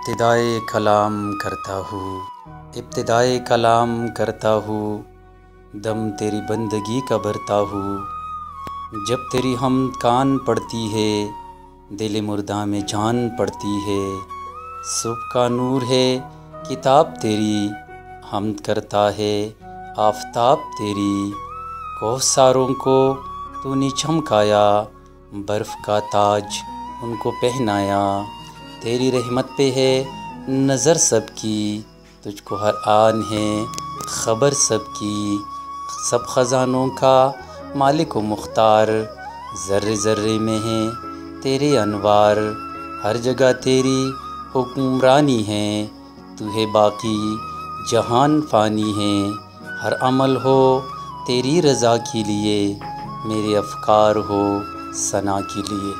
ابتدائے کلام کرتا ہوں، دم تیری بندگی کا بھرتا ہوں۔ جب تیری حمد کان پڑتی ہے، دل مردہ میں جان پڑتی ہے۔ صبح کا نور ہے کتاب تیری، حمد کرتا ہے آفتاب تیری۔ کوثروں کو تو نے چمکایا، برف کا تاج ان کو پہنایا۔ تیری رحمت پہ ہے نظر سب کی، تجھ کو ہر آن ہے خبر سب کی۔ سب خزانوں کا مالک و مختار، ذرے ذرے میں ہیں تیرے انوار۔ ہر جگہ تیری حکمرانی ہے، تو ہے باقی جہان فانی ہے۔ ہر عمل ہو تیری رضا کے لیے، میرے افکار ہو ثنا کے لیے۔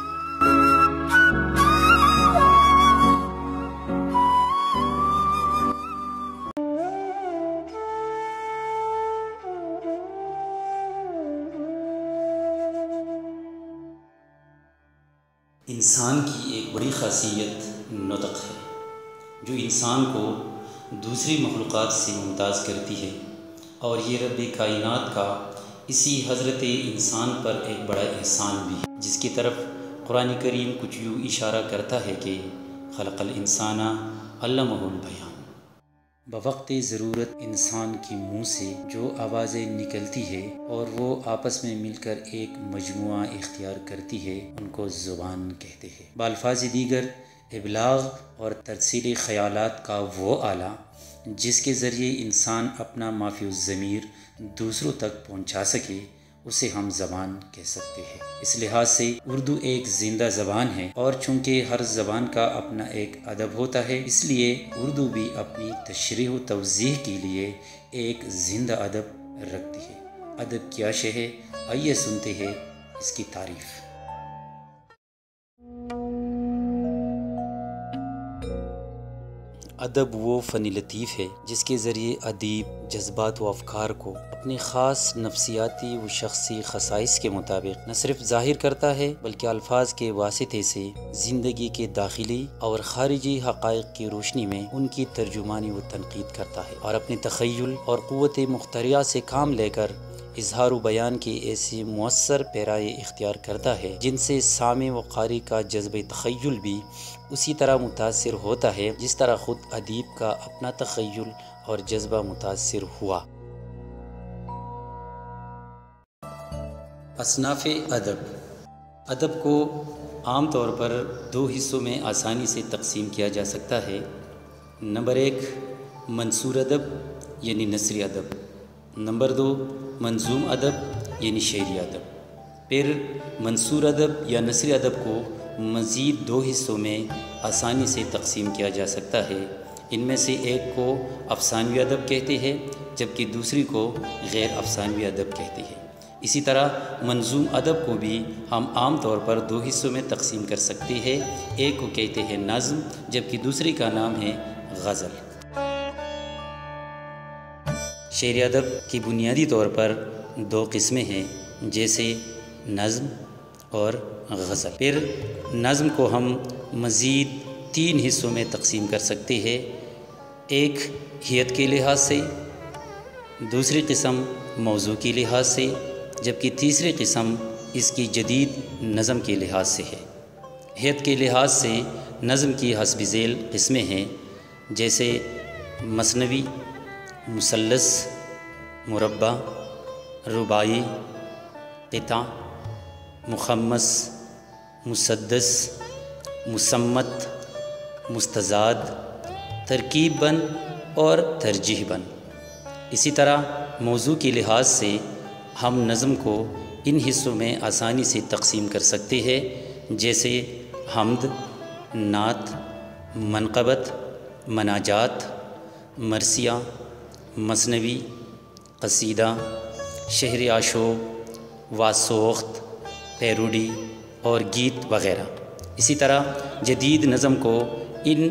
انسان کی ایک بڑی خاصیت نطق ہے، جو انسان کو دوسری مخلوقات سے ممتاز کرتی ہے، اور یہ رب کائنات کا اسی حضرت انسان پر ایک بڑا احسان بھی ہے، جس کی طرف قرآن کریم کچھ یوں اشارہ کرتا ہے کہ خلق الانسان علمہ البیان۔ بوقت ضرورت انسان کی منہ سے جو آوازیں نکلتی ہے اور وہ آپس میں مل کر ایک مجموعہ اختیار کرتی ہے، ان کو زبان کہتے ہیں۔ بالفاظ دیگر ابلاغ اور ترسیل خیالات کا وہ آلہ جس کے ذریعے انسان اپنا ما فی الضمیر دوسروں تک پہنچا سکے، اسے ہم زبان کہہ سکتے ہیں۔ اس لحاظ سے اردو ایک زندہ زبان ہے، اور چونکہ ہر زبان کا اپنا ایک ادب ہوتا ہے، اس لیے اردو بھی اپنی تشریح و توضیح کے لیے ایک زندہ ادب رکھتی ہے۔ ادب کیا شے ہے، آئیے سنتے ہیں اس کی تعریف۔ ادب وہ فن لطیف ہے جس کے ذریعے ادیب جذبات و افکار کو اپنے خاص نفسیاتی و شخصی خصائص کے مطابق نہ صرف ظاہر کرتا ہے، بلکہ الفاظ کے واسطے سے زندگی کے داخلی اور خارجی حقائق کی روشنی میں ان کی ترجمانی و تنقید کرتا ہے، اور اپنے تخیل اور قوت مخترعہ سے کام لے کر اظہار و بیان کے ایسے مؤثر پیرائے اختیار کرتا ہے جن سے سامع و قاری کا جذبہ تخیل بھی اسی طرح متاثر ہوتا ہے جس طرح خود ادیب کا اپنا تخیل اور جذبہ متاثر ہوا۔ اصناف ادب کو عام طور پر دو حصوں میں آسانی سے تقسیم کیا جا سکتا ہے۔ نمبر 1 منثور ادب یعنی نثری ادب، نمبر 2 منظوم ادب یعنی شعری ادب۔ پھر منثور ادب یا نثری ادب کو مزید 2 حصوں میں آسانی سے تقسیم کیا جا سکتا ہے۔ ان میں سے ایک کو افسانوی ادب کہتے ہیں، جبکہ دوسری کو غیر افسانوی ادب کہتے ہیں۔ اسی طرح منظوم ادب کو بھی ہم عام طور پر 2 حصوں میں تقسیم کر سکتے ہیں۔ ایک کو کہتے ہیں نظم، جبکہ دوسری کا نام ہے غزل۔ شعری ادب کی بنیادی طور پر 2 قسمیں ہیں، جیسے نظم اور غزل۔ پھر نظم کو ہم مزید 3 حصوں میں تقسیم کر سکتے ہیں۔ ایک ہیئت کے لحاظ سے، دوسری قسم موضوع کے لحاظ سے، جبکہ تیسری قسم اس کی جدید نظم کے لحاظ سے ہے۔ ہیئت کے لحاظ سے نظم کی حسب ذیل قسمیں ہیں، جیسے مثنوی، مثلث، مربع، رباعی، قطع، مخمس، مسدس، مصمت، مستزاد، ترکیب بند اور ترجیح بند۔ اسی طرح موضوع کے لحاظ سے ہم نظم کو ان حصوں میں آسانی سے تقسیم کر سکتے ہیں، جیسے حمد، نعت، منقبت، مناجات، مرثیہ، مثنوی، قصیدہ، شعر آشوب، واسوخت، پیروڈی اور گیت وغیرہ۔ اسی طرح جدید نظم کو ان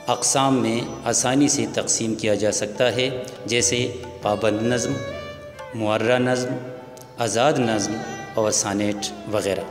اقسام میں آسانی سے تقسیم کیا جا سکتا ہے، جیسے پابند نظم، معرہ نظم، آزاد نظم اور سانیٹ وغیرہ۔